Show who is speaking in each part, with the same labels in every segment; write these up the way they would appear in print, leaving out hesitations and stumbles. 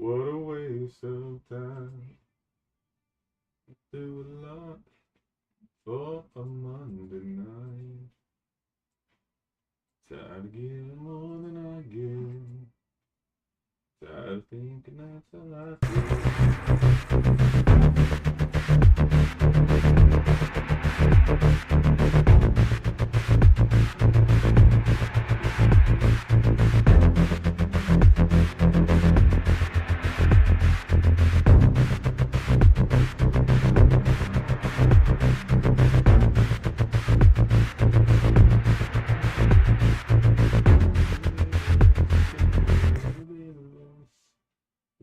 Speaker 1: What a waste of time. Do a lot for a Monday night. Tired of getting more than I give. Tired of thinking that's how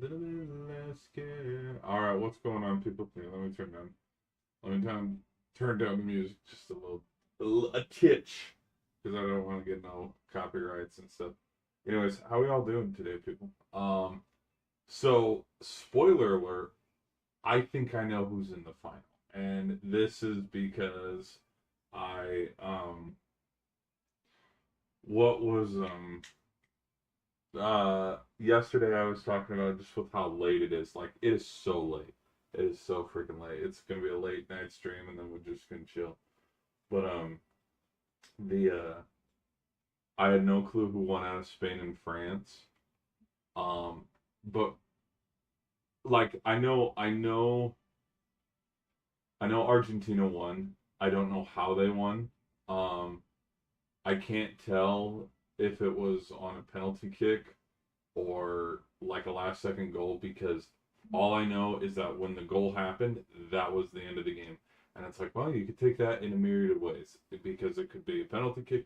Speaker 1: little bit less scared. All right, what's going on, people? Here, let me turn down. Turn down the music just a titch, because I don't want to get no copyrights and stuff. Anyways, how we all doing today, people? So spoiler alert. I think I know who's in the final, and this is because I what was yesterday I was talking about just with how late it is. Like, it is so late. It is so freaking late. It's gonna be a late night stream, and then we're just gonna chill. But the I had no clue who won out of Spain and France. But like I know Argentina won. I don't know how they won. Um, I can't tell if it was on a penalty kick or like a last second goal, because all I know is that when the goal happened, that was the end of the game. And it's like, well, you could take that in a myriad of ways, because it could be a penalty kick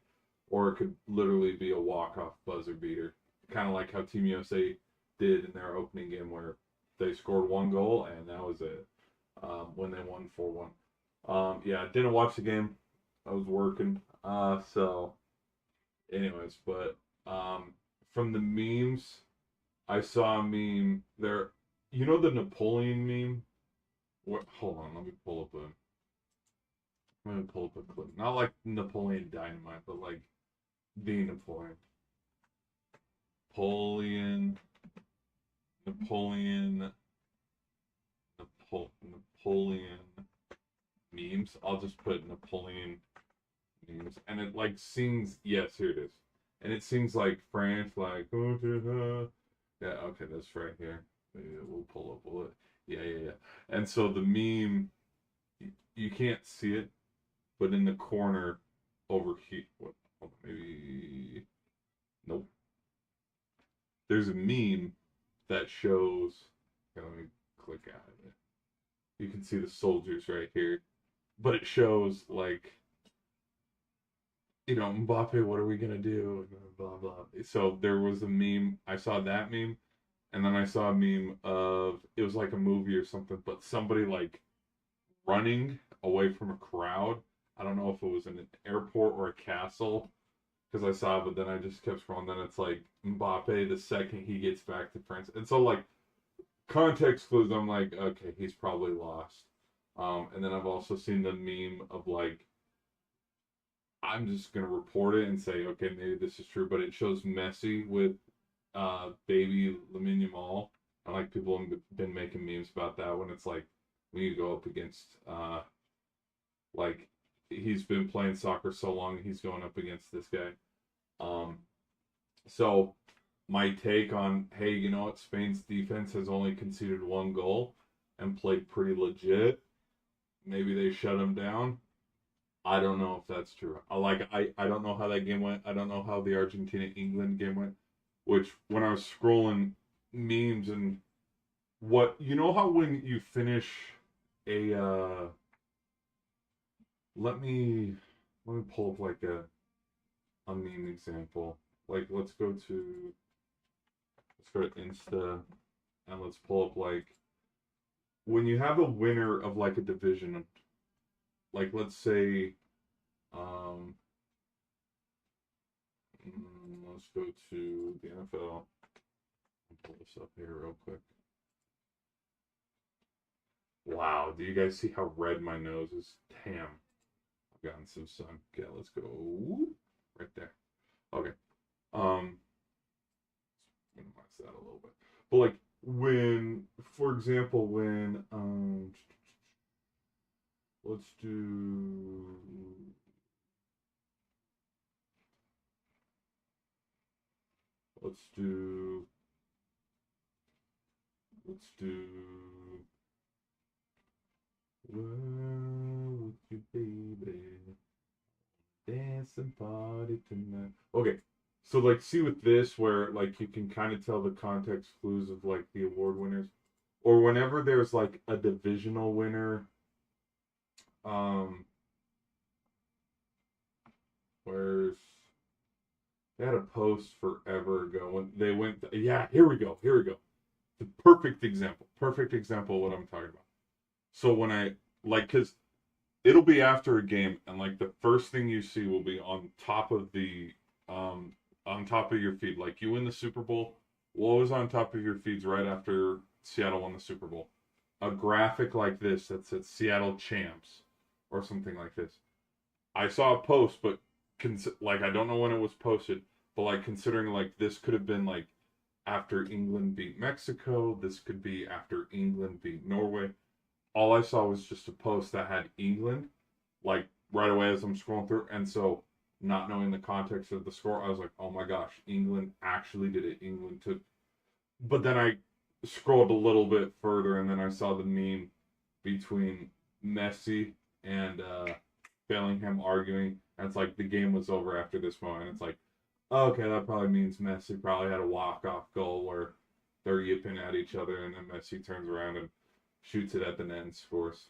Speaker 1: or it could literally be a walk-off buzzer beater. Kind of like how Team USA did in their opening game, where they scored one goal and that was it, when they won 4-1. Yeah, didn't watch the game. I was working. So anyways, but from the memes, I saw a meme there. You know the Napoleon meme? What? Hold on, let me pull up a clip. Not like Napoleon Dynamite, but like the Napoleon, Napoleon, Napoleon memes. I'll just put Napoleon memes, and it like sings. Yes, here it is, and it sings like French, like yeah. Okay, that's right here. Maybe we'll pull up. Yeah. And so the meme, you can't see it, but in the corner over here, what? Maybe nope. There's a meme that shows. Okay, let me click out of it. You can see the soldiers right here, but it shows like, Mbappe, what are we gonna do? Blah blah. So there was a meme. I saw that meme, and then I saw a meme of, it was like a movie or something, but somebody like running away from a crowd. I don't know if it was in an airport or a castle, because I saw it, but then I just kept scrolling. Then it's like Mbappe the second he gets back to France, and so like context clues. I'm like, okay, he's probably lost. And then I've also seen the meme of like, I'm just gonna report it and say, okay, maybe this is true, but it shows Messi with baby Lamine Yamal, and like people have been making memes about that, when it's like, when you go up against like, he's been playing soccer so long, he's going up against this guy. Um, so my take on, hey, you know what, Spain's defense has only conceded one goal and played pretty legit. Maybe they shut him down. I don't know if that's true. I don't know how that game went. I don't know how the Argentina England game went. Which, when I was scrolling memes, and what, how when you finish a let me pull up like a meme example. Like, let's go to Insta, and let's pull up like, when you have a winner of like a division, like let's say, um, let's go to the NFL. I'll pull this up here real quick. Wow, do you guys see how red my nose is? Damn, I've gotten some sun. Okay, let's go right there. Okay, minimize that a little bit. But like, when, for example, when let's do let's do let's do well with you, baby, dance and party tonight. Okay, so like, see with this where like you can kind of tell the context clues of like the award winners, or whenever there's like a divisional winner, um, where's they had a post forever ago when they went. Yeah, here we go. Here we go. The perfect example. Perfect example of what I'm talking about. So when I like, cause it'll be after a game, and like the first thing you see will be um on top of your feed. Like you win the Super Bowl, what was on top of your feeds right after Seattle won the Super Bowl? A graphic like this that said Seattle champs or something like this. I saw a post, but like I don't know when it was posted, but like considering like this could have been like after England beat Mexico, this could be after England beat Norway. All I saw was just a post that had England, like right away as I'm scrolling through, and so not knowing the context of the score, I was like, oh my gosh, England actually did it. England took. But then I scrolled a little bit further, and then I saw the meme between Messi and Bellingham arguing. And it's like the game was over after this moment. It's like, okay, that probably means Messi probably had a walk-off goal where they're yipping at each other, and then Messi turns around and shoots it at the net and scores.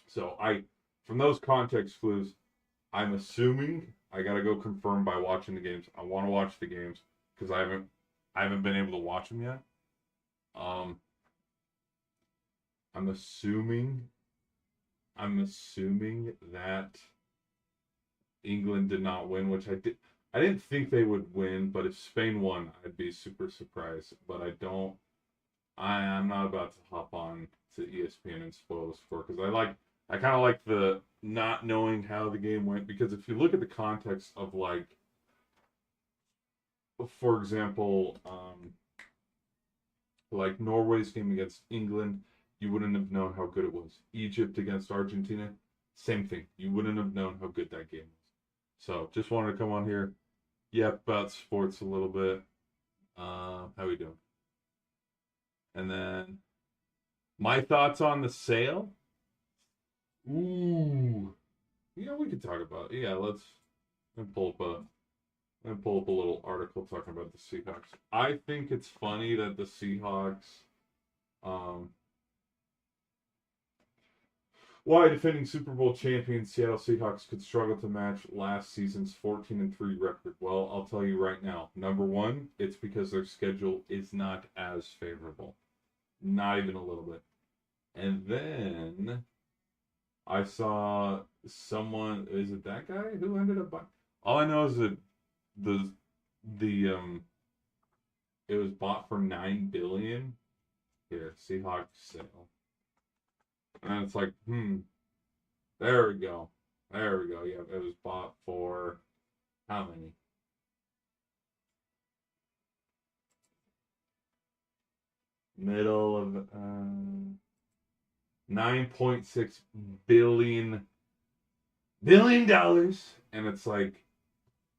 Speaker 1: So from those context clues, I'm assuming I gotta go confirm by watching the games. I want to watch the games because I haven't been able to watch them yet. Um, I'm assuming I'm assuming that England did not win, which I did. I didn't think they would win, but if Spain won, I'd be super surprised. But I don't. I'm not about to hop on to ESPN and spoil the score because I kind of like the not knowing how the game went, because if you look at the context of like, for example, like Norway's game against England, you wouldn't have known how good it was. Egypt against Argentina, same thing. You wouldn't have known how good that game was. So just wanted to come on here, yep, about sports a little bit. How we doing? And then my thoughts on the sale. Ooh, yeah, we could talk about it. Yeah, let me pull up a little article talking about the Seahawks. I think it's funny that the Seahawks, um, why defending Super Bowl champions Seattle Seahawks could struggle to match last season's 14-3 record. Well, I'll tell you right now. Number one, it's because their schedule is not as favorable. Not even a little bit. And then I saw someone, is it that guy who ended up buying? All I know is that the the it was bought for 9 billion. Here, Seahawks sale. And it's like, there we go. There we go. Yeah, it was bought for how many? Middle of 9.6 billion dollars, and it's like,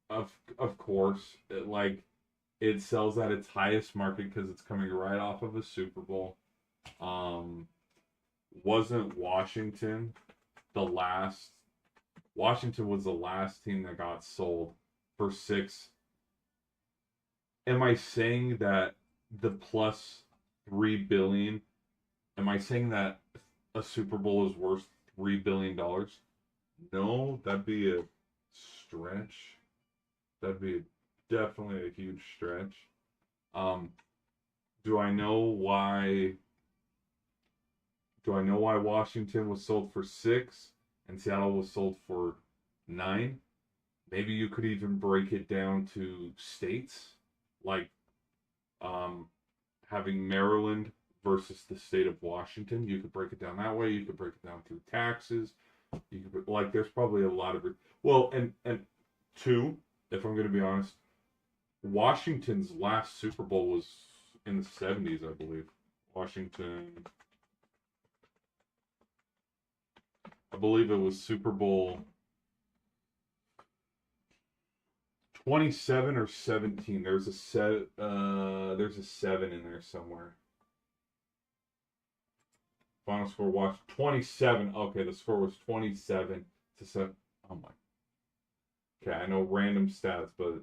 Speaker 1: of course, it sells at its highest market because it's coming right off of a Super Bowl. Wasn't Washington the last? Washington was the last team that got sold for 6. Am I saying that the plus 3 billion? Am I saying that a Super Bowl is worth $3 billion? No, that'd be a stretch. That'd be definitely a huge stretch. Um, do I know why? Do I know why Washington was sold for 6 and Seattle was sold for 9? Maybe you could even break it down to states, like um, having Maryland versus the state of Washington. You could break it down that way. You could break it down through taxes. You could, like, there's probably a lot of it. Well, and two, if I'm going to be honest, Washington's last Super Bowl was in the 70s, I believe. Washington. I believe it was Super Bowl 27 or 17. There's a there's a 7 in there somewhere. Final score watch 27. Okay, the score was 27 to 7. Oh my. Okay, I know random stats, but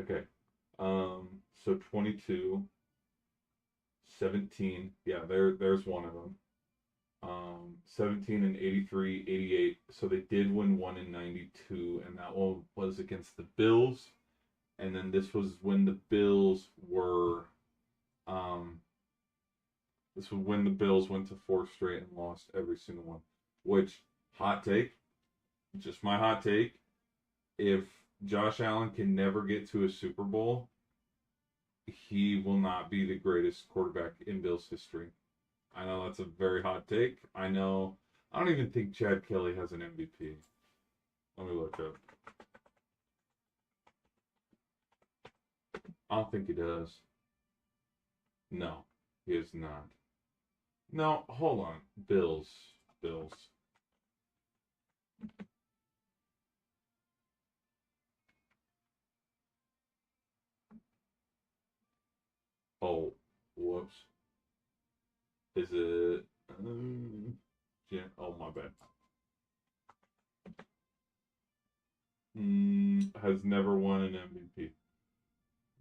Speaker 1: okay. So 22, 17. Yeah, there's one of them. 17 and 83, 88. So they did win one in 92, and that one was against the Bills. And then this was when the Bills were this was when the Bills went to 4 straight and lost every single one. Which, hot take, just my hot take, if Josh Allen can never get to a Super Bowl, he will not be the greatest quarterback in Bills history. I know that's a very hot take. I know. I don't even think Chad Kelly has an MVP. Let me look up. I don't think he does. No, he is not. No, hold on. Bills. Oh, whoops. Is it? Yeah. Oh, my bad. Has never won an MVP.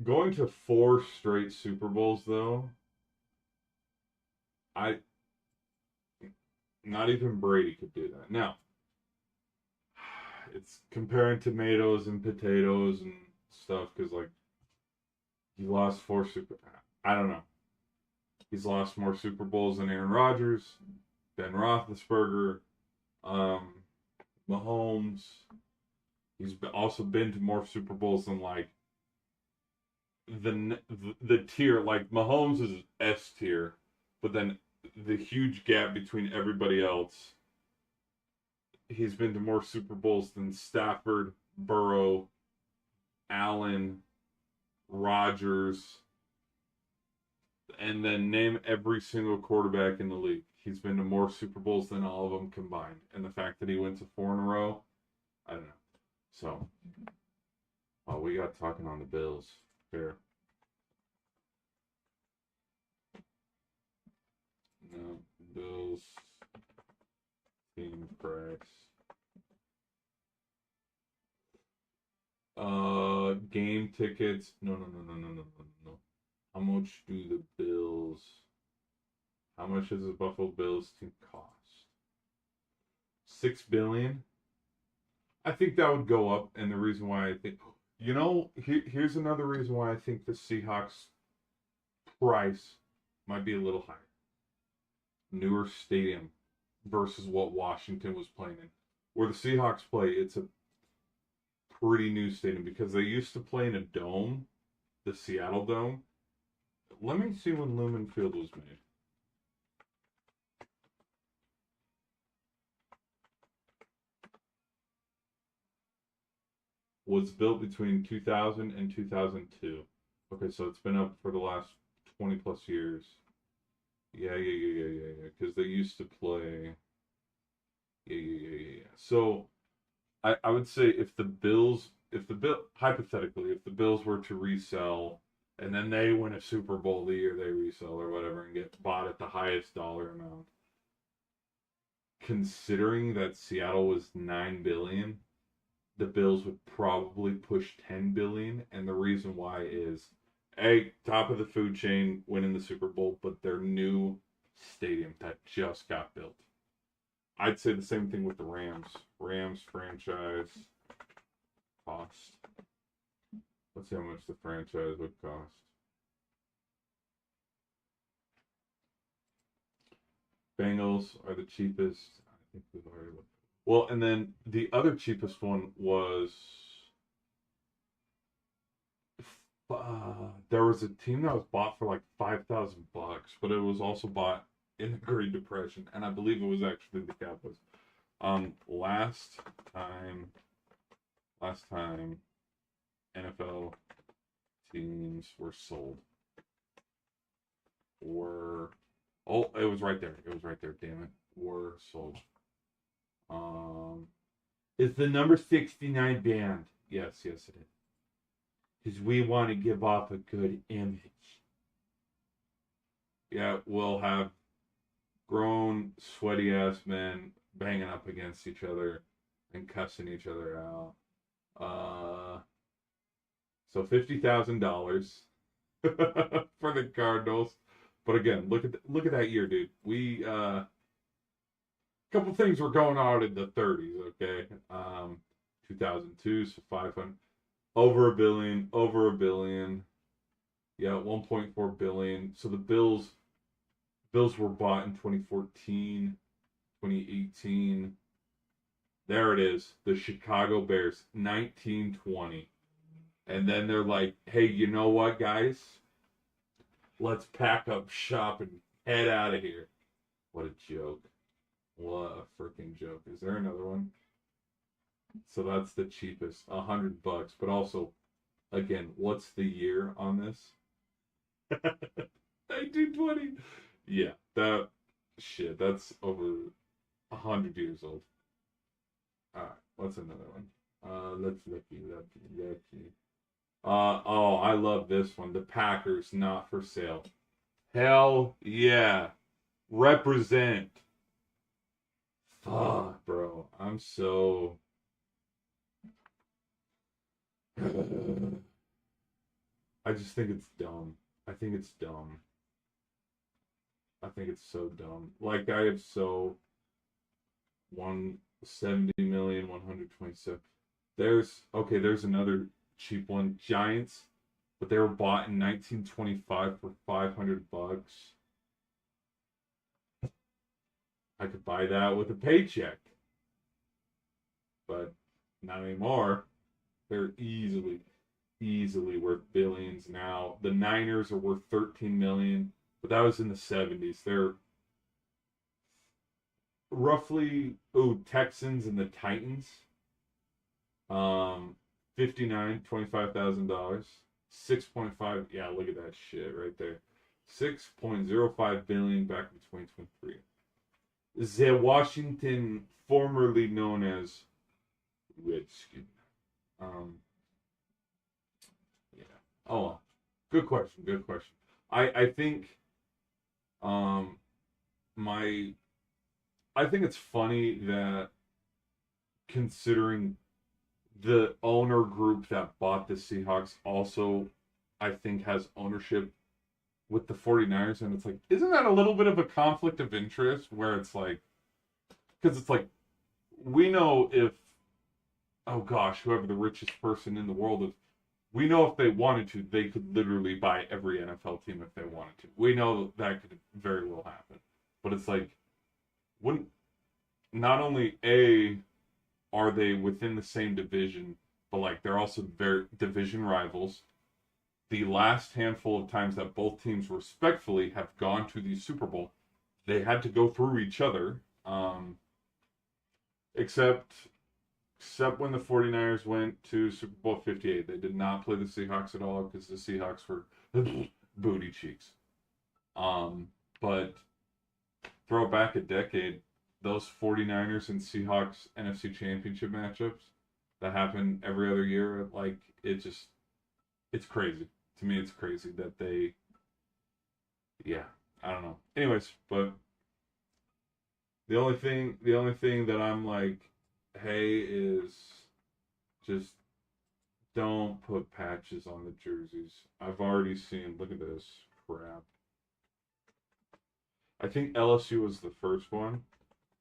Speaker 1: Going to 4 straight Super Bowls, though. Not even Brady could do that. Now, it's comparing tomatoes and potatoes and stuff because, like, he lost 4 Super. I don't know. He's lost more Super Bowls than Aaron Rodgers, Ben Roethlisberger, Mahomes. He's also been to more Super Bowls than like the tier. Like Mahomes is S tier, but then the huge gap between everybody else. He's been to more Super Bowls than Stafford, Burrow, Allen, Rodgers, and then name every single quarterback in the league. He's been to more Super Bowls than all of them combined. And the fact that he went to 4 in a row, I don't know. So, we got talking on the Bills. Fair. No, Bills team price. Game tickets. No. How much do the Bills? How much does the Buffalo Bills team cost? $6 billion. I think that would go up, and the reason why I think, here's another reason why I think the Seahawks price might be a little higher. Newer stadium versus what Washington was playing in. Where the Seahawks play, it's a pretty new stadium because they used to play in a dome, the Seattle Dome. Let me see when Lumen Field was made. Was built between 2000 and 2002. Okay, so it's been up for the last 20 plus years. Yeah. Because they used to play. Yeah. So I would say hypothetically, if the Bills were to resell and then they win a Super Bowl the year they resell or whatever and get bought at the highest dollar amount, considering that Seattle was $9 billion, the Bills would probably push $10 billion, and the reason why is top of the food chain, winning the Super Bowl, but their new stadium that just got built. I'd say the same thing with the Rams. Rams franchise cost. Let's see how much the franchise would cost. Bengals are the cheapest. I think we've already looked. Well, and then the other cheapest one was there was a team that was bought for like $5,000, but it was also bought in the Great Depression, and I believe it was actually the Cowboys. Last time NFL teams were sold. were. Oh, it was right there. It was right there. Damn it. Were sold. It's the number 69 band. Yes, it is. Because we want to give off a good image. Yeah, we'll have grown, sweaty ass men banging up against each other and cussing each other out. So $50,000 for the Cardinals. But again, look at that year, dude. We couple things were going on in the 30s, okay? 2002, so 500, over a billion. Yeah, 1.4 billion. So the Bills were bought in 2014, 2018. There it is, the Chicago Bears, 1920. And then they're like, hey, you know what, guys? Let's pack up shop and head out of here. What a joke. What a freaking joke. Is there another one? So that's the cheapest, $100. But also, again, what's the year on this? 1920. Yeah, that's over 100 years old. All right, what's another one? Let's looky. Oh, I love this one. The Packers not for sale. Hell yeah. Represent. Fuck, bro. I'm so. I just think it's dumb. I think it's dumb. I think it's so dumb. Like, I have so 170 million, 127. There's another cheap one. Giants, but they were bought in 1925 for $500. I could buy that with a paycheck. But not anymore. They're easily worth billions now. The Niners are worth 13 million, but that was in the 70s. They're roughly Texans and the Titans. 59, $25,000. 6.5, yeah, look at that shit right there. 6.05 billion back in 2023. The Washington, formerly known as Redskin. Yeah. Oh, well. Good question. I think I think it's funny that, considering the owner group that bought the Seahawks also, I think, has ownership with the 49ers, and it's like, isn't that a little bit of a conflict of interest where it's like, because it's like, we know if, oh gosh, whoever the richest person in the world is, we know if they wanted to, they could literally buy every NFL team if they wanted to. We know that could very well happen. But it's like, wouldn't, not only are they within the same division, but like they're also very division rivals. The last handful of times that both teams respectfully have gone to the Super Bowl, they had to go through each other. Except when the 49ers went to Super Bowl 58. They did not play the Seahawks at all because the Seahawks were booty cheeks. But throw back a decade, those 49ers and Seahawks NFC Championship matchups that happen every other year, like, it's crazy. To me, it's crazy that I don't know. Anyways, but the only thing that I'm like, hey, is just don't put patches on the jerseys. I've already seen, look at this crap. I think LSU was the first one,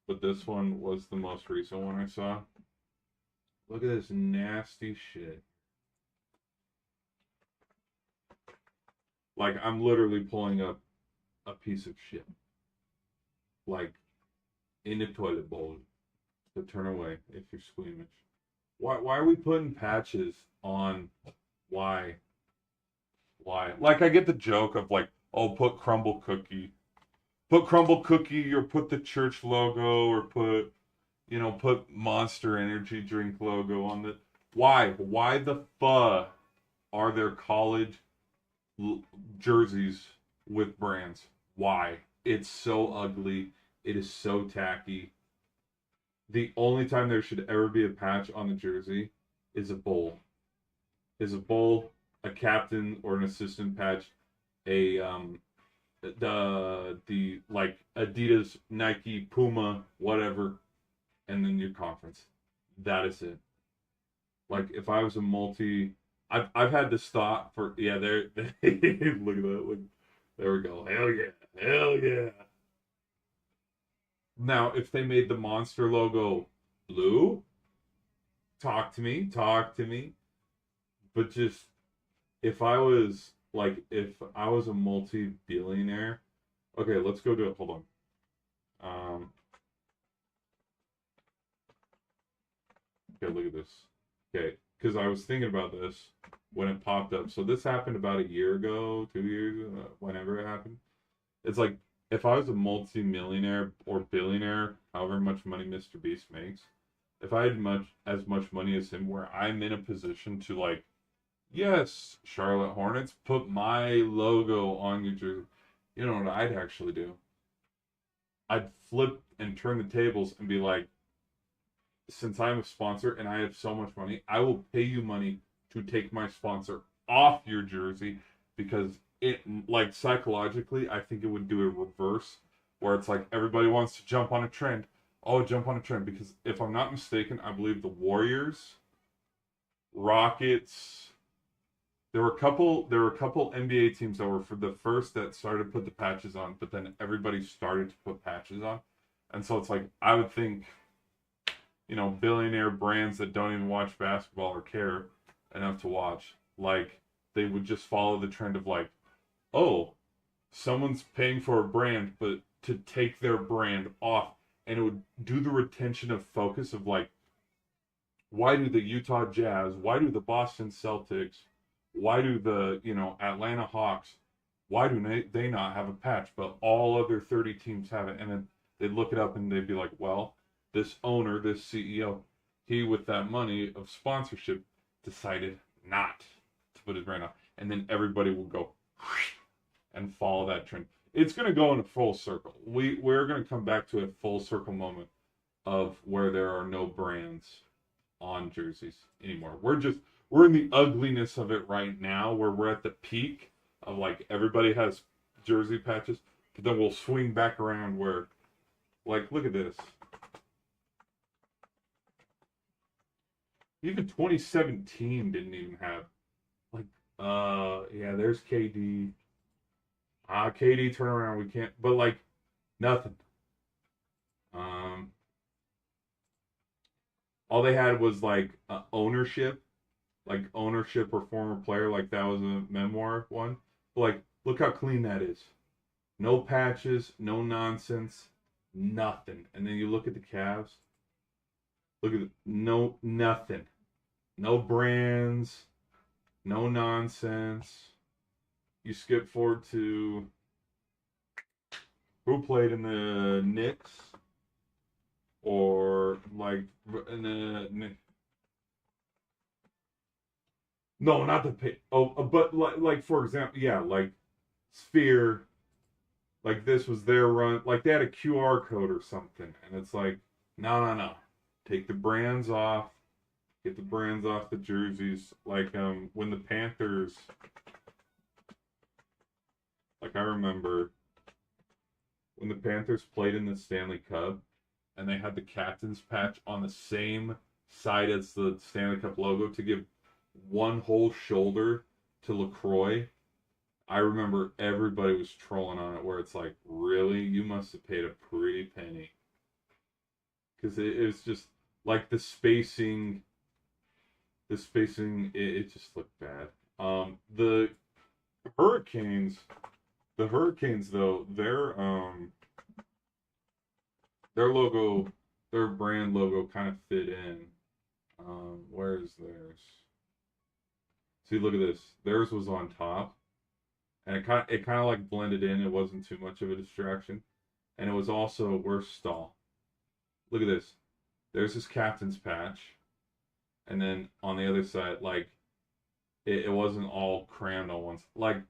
Speaker 1: but this one was the most recent one I saw. Look at this nasty shit. Like, I'm literally pulling up a piece of shit. Like, in a toilet bowl. So turn away if you're squeamish. Why are we putting patches on? Why? Like, I get the joke of like, oh, put crumble cookie, or put the church logo, or put Monster Energy drink logo on the. Why the fuck are there college jerseys with brands? Why? It's so ugly. It is so tacky. The only time there should ever be a patch on the jersey is a bowl. Is a bowl, a captain or an assistant patch, a the like Adidas, Nike, Puma, whatever, and then your conference. That is it. Like if I was a multi, I've had to stop for yeah. There, look at that. Look, there we go. Hell yeah, hell yeah. Now if they made the monster logo blue, talk to me. But just if I was a multi-billionaire, okay, let's go to it. Hold on. Um, okay, look at this. Okay, because I was thinking about this when it popped up. So this happened about a year ago, 2 years, whenever it happened. It's like if I was a multi-millionaire or billionaire, however much money Mr. Beast makes, if I had much money as him, where I'm in a position to like, yes, Charlotte Hornets, put my logo on your jersey. You know what I'd actually do? I'd flip and turn the tables and be like, since I'm a sponsor and I have so much money, I will pay you money to take my sponsor off your jersey because it, like, psychologically, I think it would do a reverse where it's like everybody wants to jump on a trend. Oh, jump on a trend because if I'm not mistaken, I believe the Warriors, Rockets, there were a couple NBA teams that were for the first that started to put the patches on, but then everybody started to put patches on. And so it's like I would think, billionaire brands that don't even watch basketball or care enough to watch, like they would just follow the trend of like, oh, someone's paying for a brand, but to take their brand off, and it would do the retention of focus of like, why do the Utah Jazz, why do the Boston Celtics, why do the Atlanta Hawks, why do they not have a patch, but all other 30 teams have it? And then they'd look it up and they'd be like, well, this owner, this CEO, he with that money of sponsorship decided not to put his brand on, and then everybody will go and follow that trend. It's going to go in a full circle. We're going to come back to a full circle moment of where there are no brands on jerseys anymore. We're in the ugliness of it right now, where we're at the peak of like everybody has jersey patches, but then we'll swing back around where, like, look at this. Even 2017 didn't even have like yeah, there's KD. KD turnaround we can't, but like nothing. Um all they had was like ownership or former player, like that was a memoir one. But like, look how clean that is. No patches, no nonsense, nothing. And then you look at the Cavs. Look at no nothing, no brands, no nonsense. You skip forward to who played in the Knicks or like in the no, not the pay. Oh, but like for example, yeah, like Sphere, like this was their run. Like they had a QR code or something, and it's like, no, no, no, take the brands off, get the brands off the jerseys. Like when the Panthers, like I remember when the Panthers played in the Stanley Cup, and they had the captain's patch on the same side as the Stanley Cup logo to give one whole shoulder to LaCroix. I remember everybody was trolling on it where it's like, really? You must have paid a pretty penny. Because it was just like it just looked bad. The Hurricanes, though, their logo, their brand logo kind of fit in. Where is theirs? See, look at this. Theirs was on top, and it kind of like blended in. It wasn't too much of a distraction, and it was also worse stall. Look at this. There's this captain's patch, and then on the other side, like it wasn't all crammed on one. Like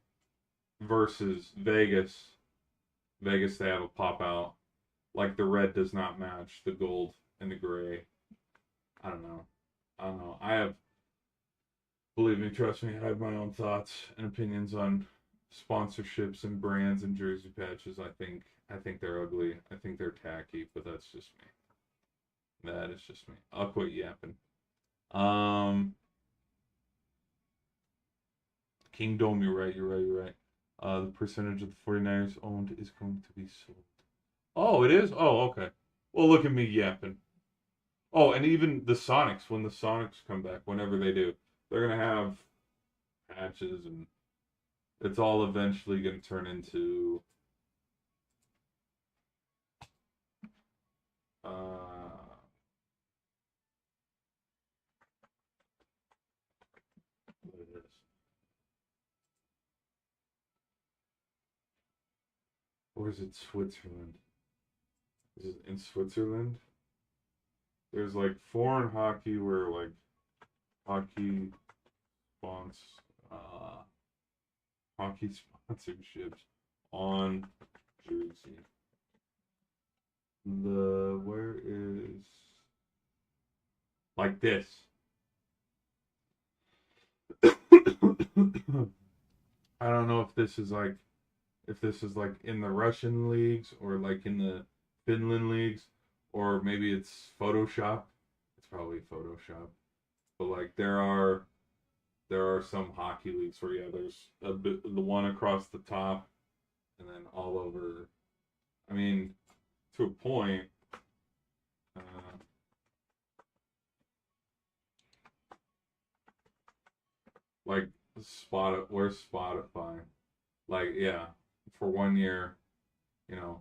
Speaker 1: versus Vegas. Vegas they have a pop out. Like the red does not match the gold and the gray. I don't know. I don't know. I have, believe me, trust me, I have my own thoughts and opinions on sponsorships and brands and jersey patches. I think they're ugly. I think they're tacky, but that's just me. That is just me. I'll quit yapping. Um, Kingdom, you're right, you're right, you're right. The percentage of the 49ers owned is going to be sold. Oh, it is? Oh, okay. Well, look at me yapping. Oh, and even the Sonics, when the Sonics come back, whenever they do, they're going to have patches, and it's all eventually going to turn into what it is. Or is it Switzerland? Is it in Switzerland? There's like foreign hockey where like hockey spons uh hockey sponsorships on jersey. The where is like this? I don't know if this is like in the Russian leagues or like in the Finland leagues, or maybe it's Photoshop. It's probably Photoshop. But like there are some hockey leagues where yeah, there's a bit the one across the top and then all over. I mean, to a point. Uh, like where's Spotify? Like yeah, for 1 year, you know,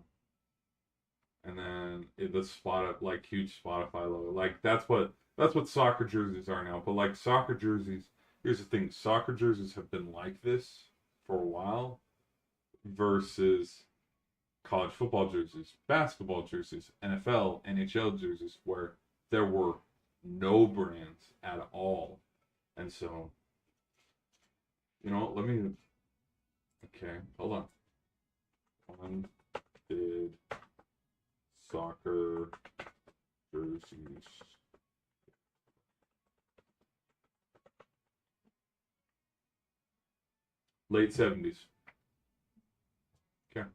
Speaker 1: and then the spot like huge Spotify logo. Like that's what soccer jerseys are now. But like soccer jerseys, here's the thing: soccer jerseys have been like this for a while versus college football jerseys, basketball jerseys, NFL, NHL jerseys, where there were no brands at all. And so, let me. Okay, hold on. When did soccer jerseys? Late 70s. Okay.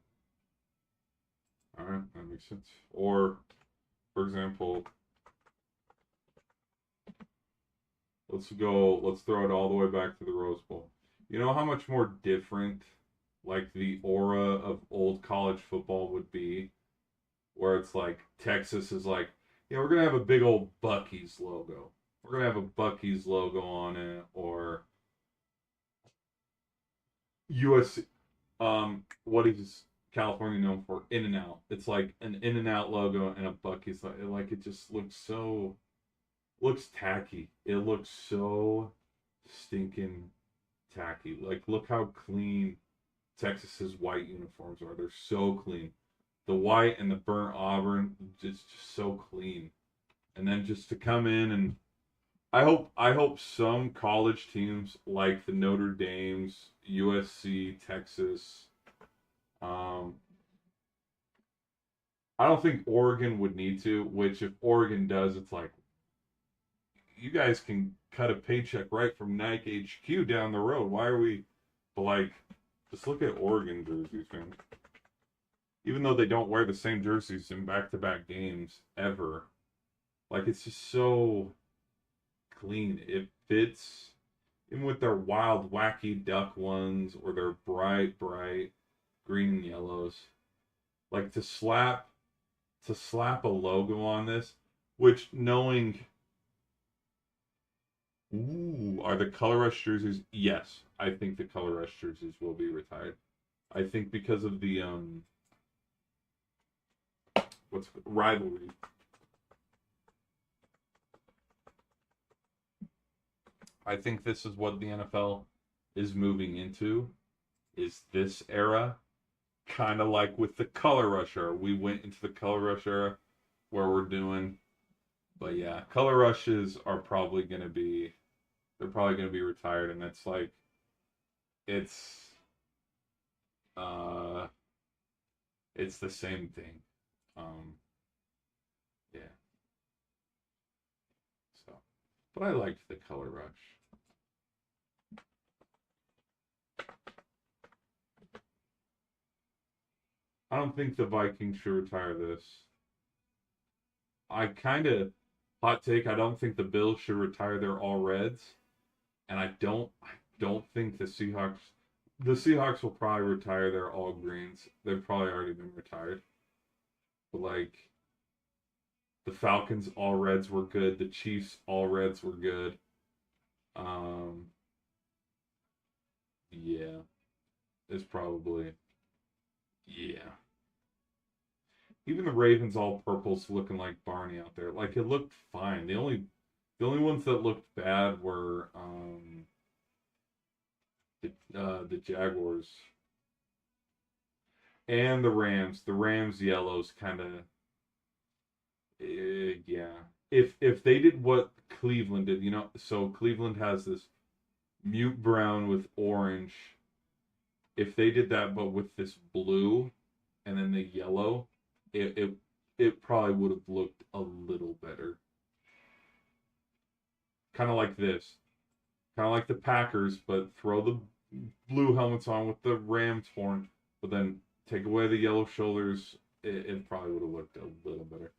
Speaker 1: All right, that makes sense. Or, for example, let's throw it all the way back to the Rose Bowl. You know how much more different, like, the aura of old college football would be? Where it's like, Texas is like, yeah, we're going to have a big old Buc-ee's logo. We're going to have a Buc-ee's logo on it, or USC, what is California known for? In-N-Out. It's like an In-N-Out logo and a Buc-ee's, like it just looks tacky. It looks so stinking tacky. Like, look how clean Texas's white uniforms are. They're so clean. The white and the burnt auburn, just so clean. And then just to come in and I hope some college teams like the Notre Dames, USC, Texas. Um, I don't think Oregon would need to. Which if Oregon does, it's like you guys can cut a paycheck right from Nike HQ down the road. Why are we? But like, just look at Oregon jerseys, man. Even though they don't wear the same jerseys in back-to-back games ever, like it's just so clean. It fits, even with their wild, wacky duck ones or their bright, bright green and yellows. Like to slap a logo on this, which knowing, ooh, are the Color Rush jerseys? Yes, I think the Color Rush jerseys will be retired. I think because of the what's rivalry. I think this is what the NFL is moving into. Is this era kind of like with the Color Rush era? We went into the Color Rush era where we're doing, but yeah, Color Rushes are probably going to be they're probably going to be retired, and it's like it's uh It's the same thing. Um, yeah. So, but I liked the color rush. I don't think the Vikings should retire this. I kind of hot take. I don't think the Bills should retire their all reds, and I don't think the Seahawks. The Seahawks will probably retire their all greens. They've probably already been retired. But like the Falcons all reds were good. The Chiefs all reds were good. Um, yeah, it's probably yeah. Even the Ravens all purples looking like Barney out there. Like it looked fine. The only ones that looked bad were the Jaguars and the Rams. The Rams yellows kind of yeah. If they did what Cleveland did, so Cleveland has this mute brown with orange. If they did that but with this blue and then the yellow, it probably would have looked a little better. Kind of like this. Kind of like the Packers, but throw the blue helmets on with the Rams horn, but then take away the yellow shoulders. It probably would have looked a little better.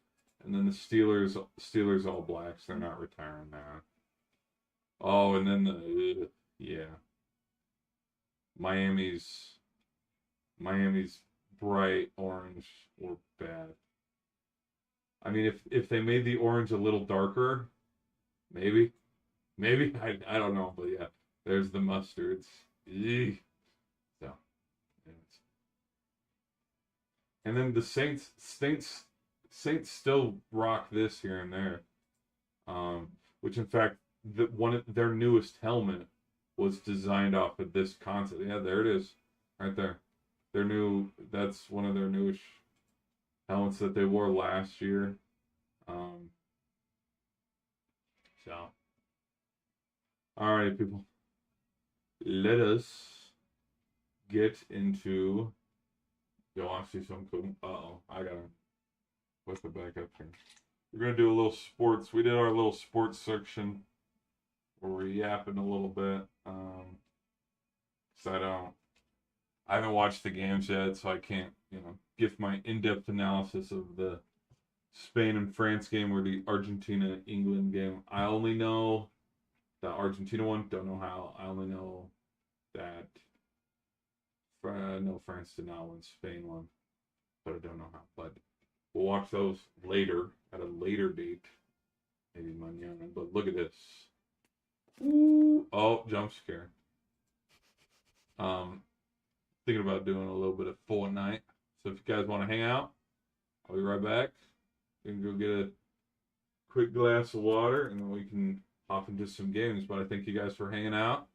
Speaker 1: And then the Steelers all blacks. They're not retiring that. Oh, and then the yeah, Miami's Miami's bright orange or bad. I mean, if they made the orange a little darker, maybe, maybe I don't know, but yeah, there's the mustards. Eek. So, and then the Saints still rock this here and there. Which in fact, one of their newest helmet was designed off of this concept. Yeah, there it is, right there. Their new that's one of their newish helmets that they wore last year. Um, so, all right, people, let us get into. You want to see something cool? Uh-oh, I gotta flip it back up here. We're gonna do a little sports. We did our little sports section where we're yapping a little bit. So I haven't watched the games yet, so I can't, give my in-depth analysis of the Spain and France game or the Argentina England game. I only know the Argentina one. Don't know how. I only know that no, France did not win. Spain won, but I don't know how. But we'll watch those later at a later date, maybe mañana. But look at this. Ooh. Oh, jump scare. Um, Thinking about doing a little bit of Fortnite. So if you guys want to hang out, I'll be right back. We can go get a quick glass of water and then we can hop into some games. But I thank you guys for hanging out,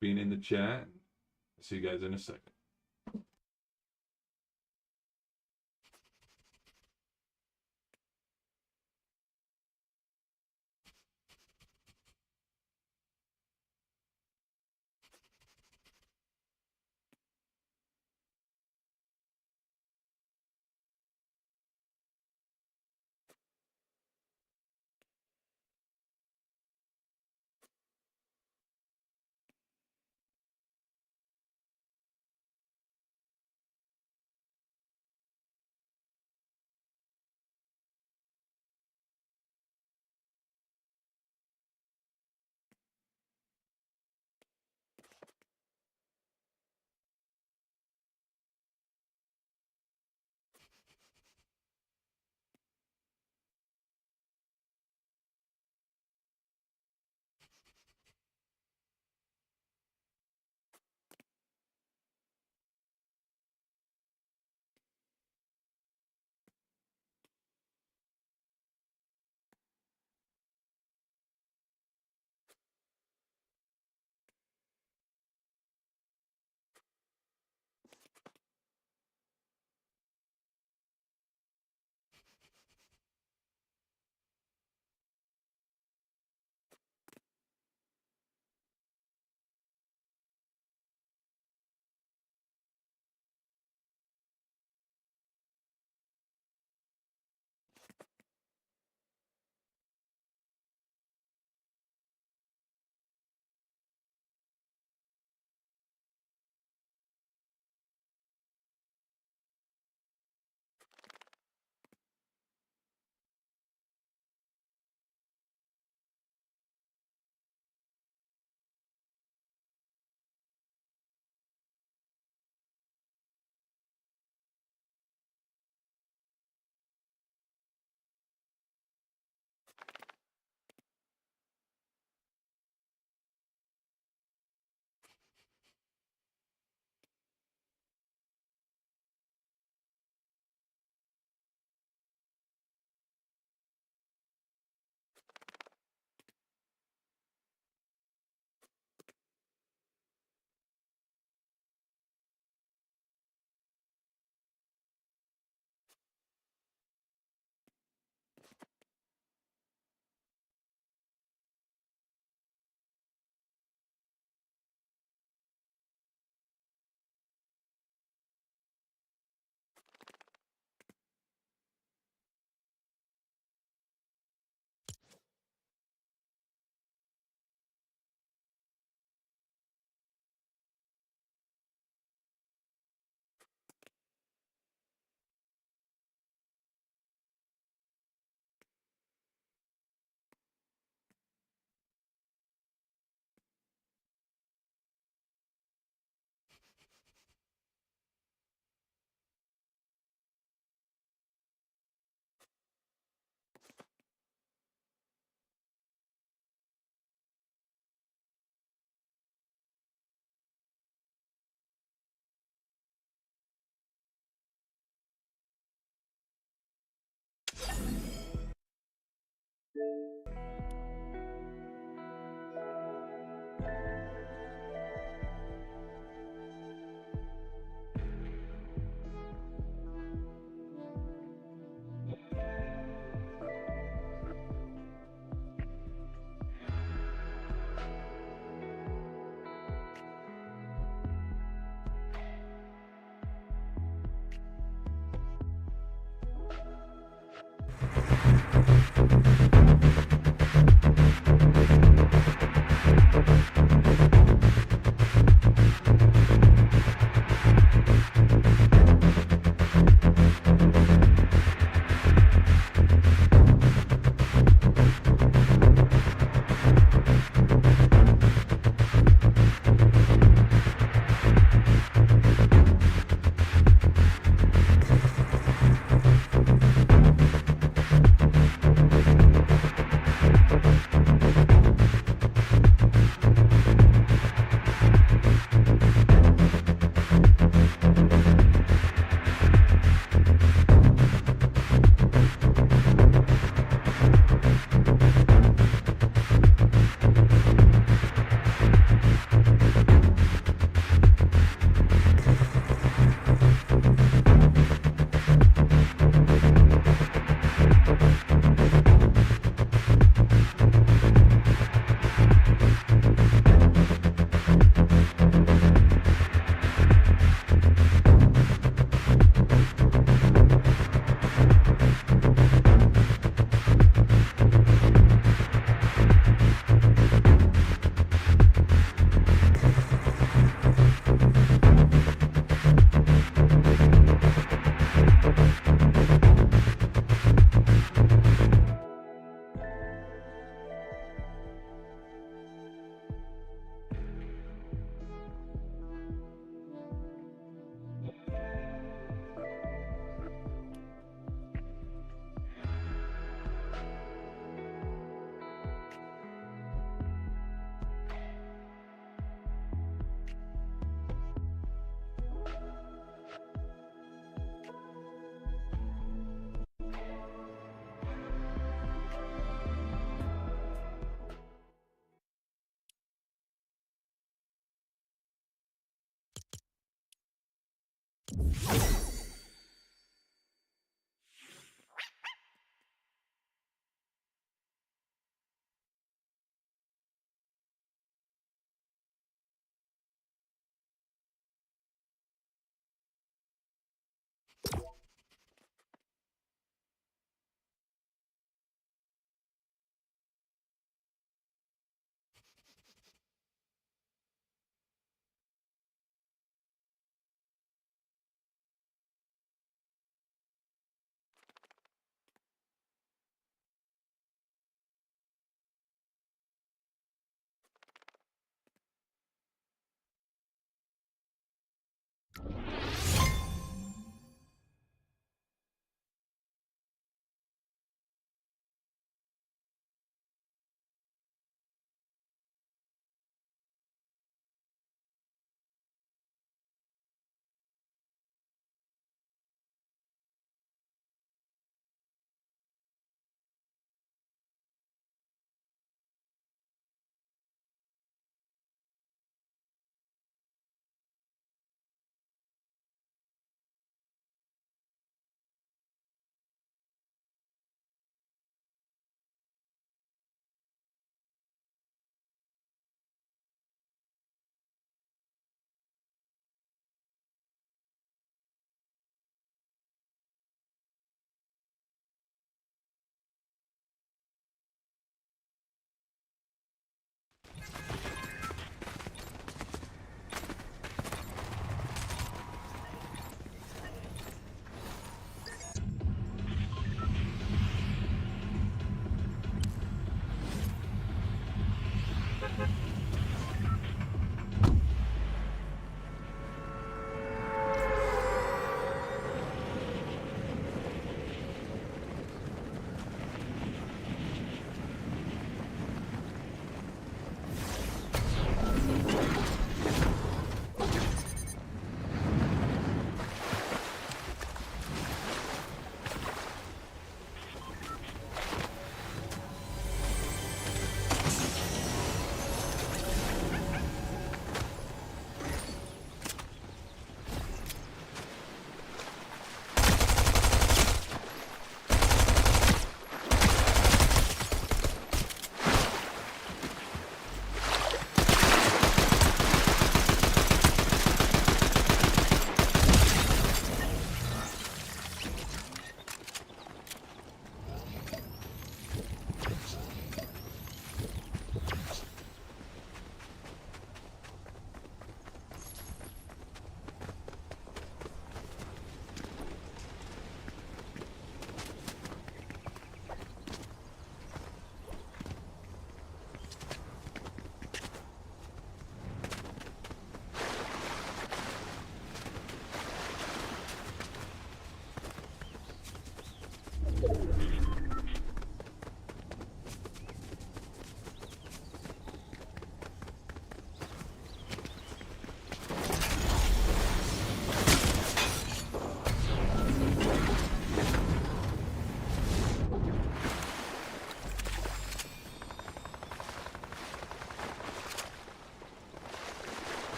Speaker 1: being in the chat. I'll see you guys in a second.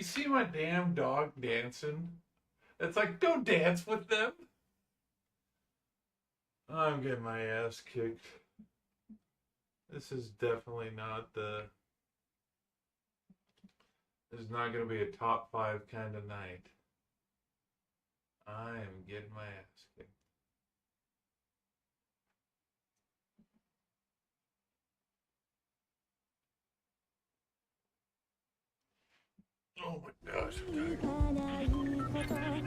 Speaker 2: You see my damn dog dancing?
Speaker 1: It's like, go dance with them. I'm getting my ass kicked. This is definitely not the... This is not going to be a top 5 kind of night. I am getting my ass kicked. Oh my gosh, I'm tired.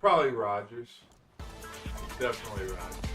Speaker 1: Probably Rogers. Definitely Rogers.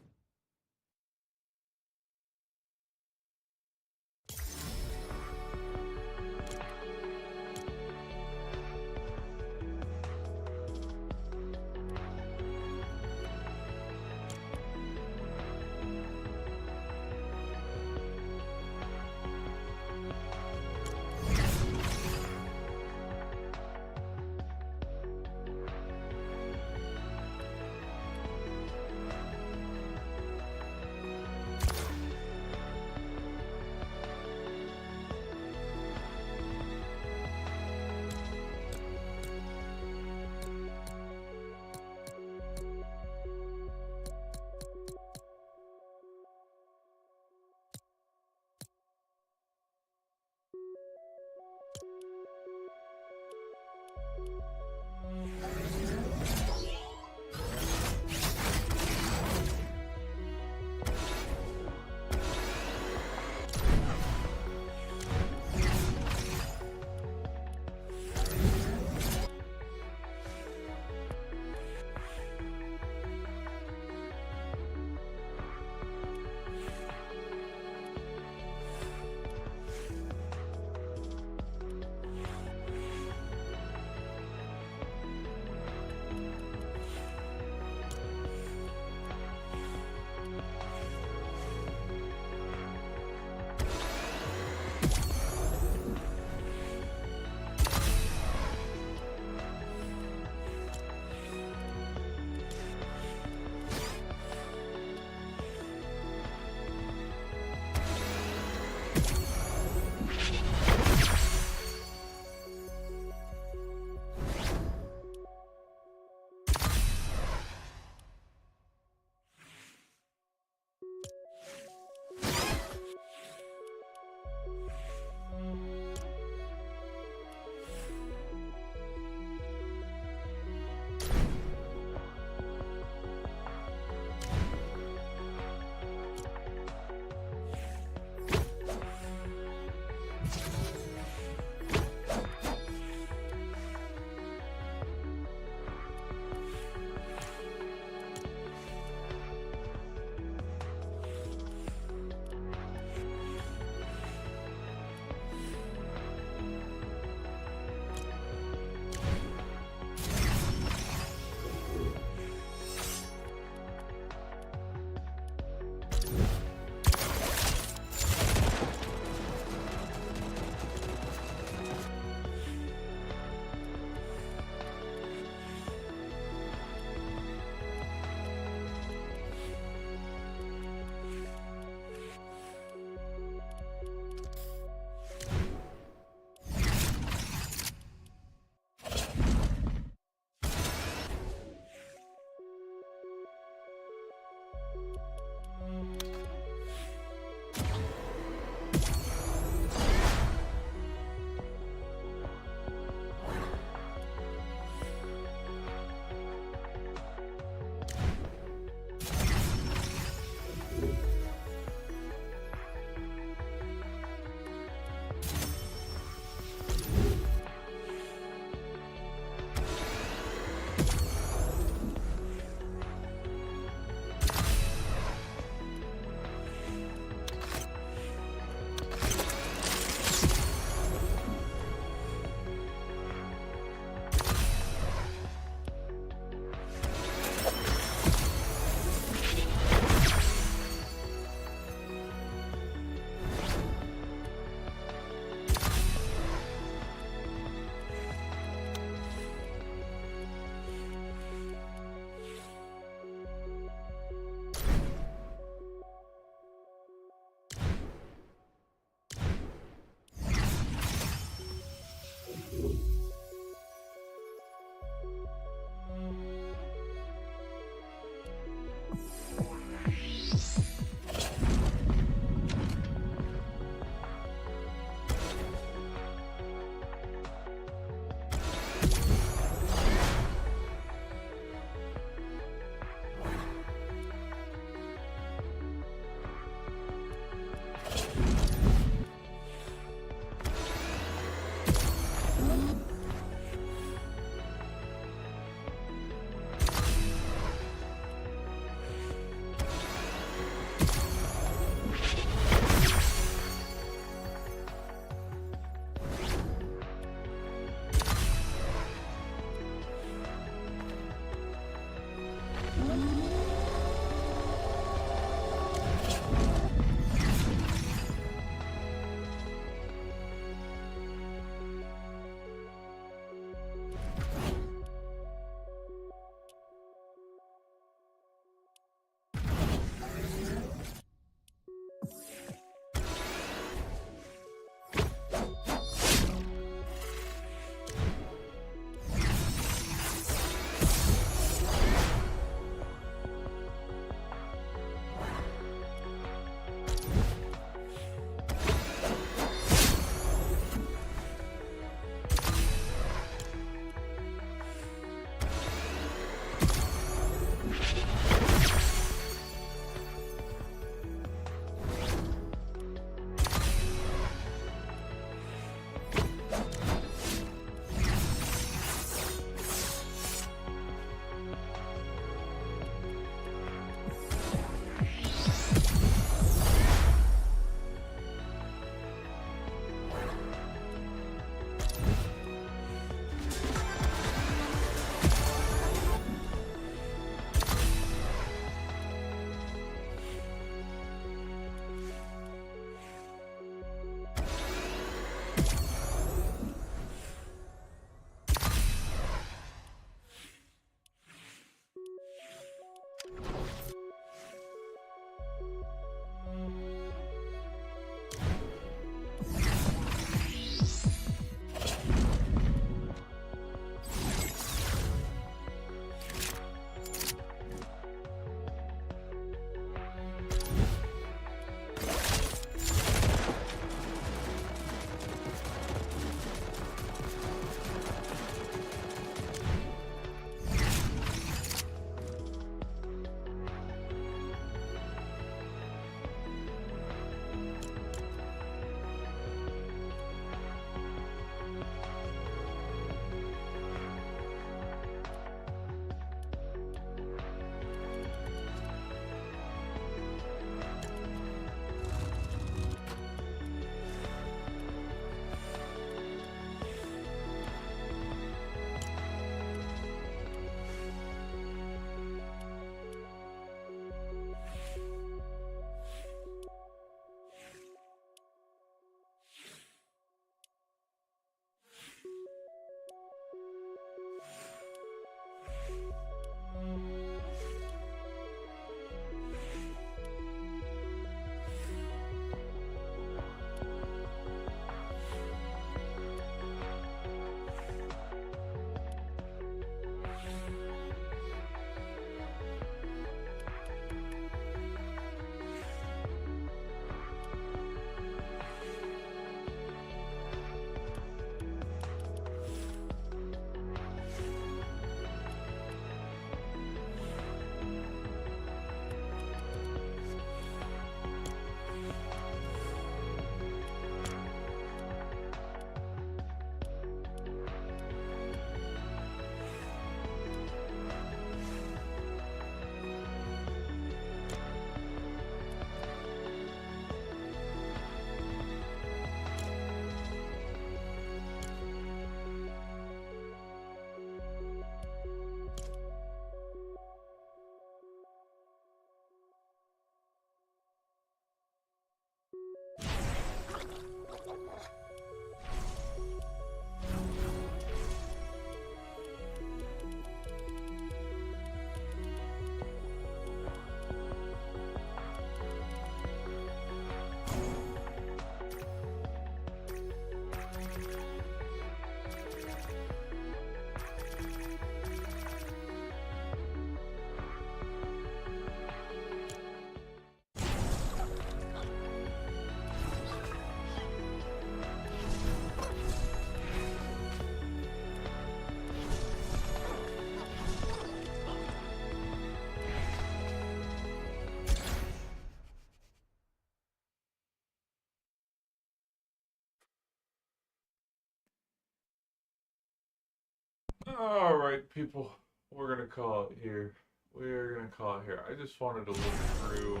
Speaker 1: All right, people, we're gonna call it here. We're gonna call it here. I just wanted to look through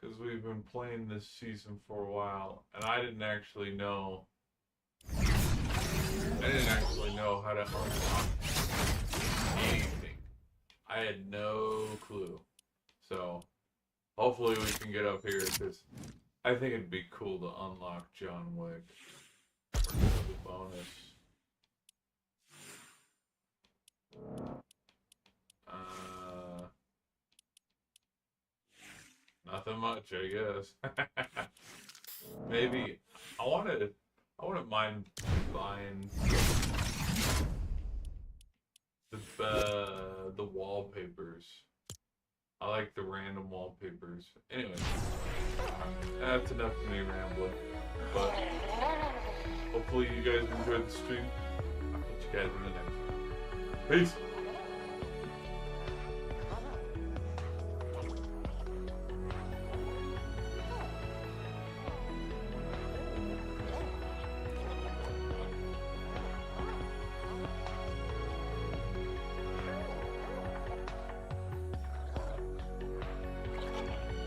Speaker 1: because we've been playing this season for a while, and I didn't actually know. I didn't actually know how to unlock anything. I had no clue. So hopefully we can get up here because I think it'd be cool to unlock John Wick for the bonus. Nothing much, I guess. Maybe I wouldn't mind buying the wallpapers. I like the random wallpapers. Anyway, that's enough of me rambling. But hopefully you guys enjoyed the stream. I'll catch you guys in the next one. Peace.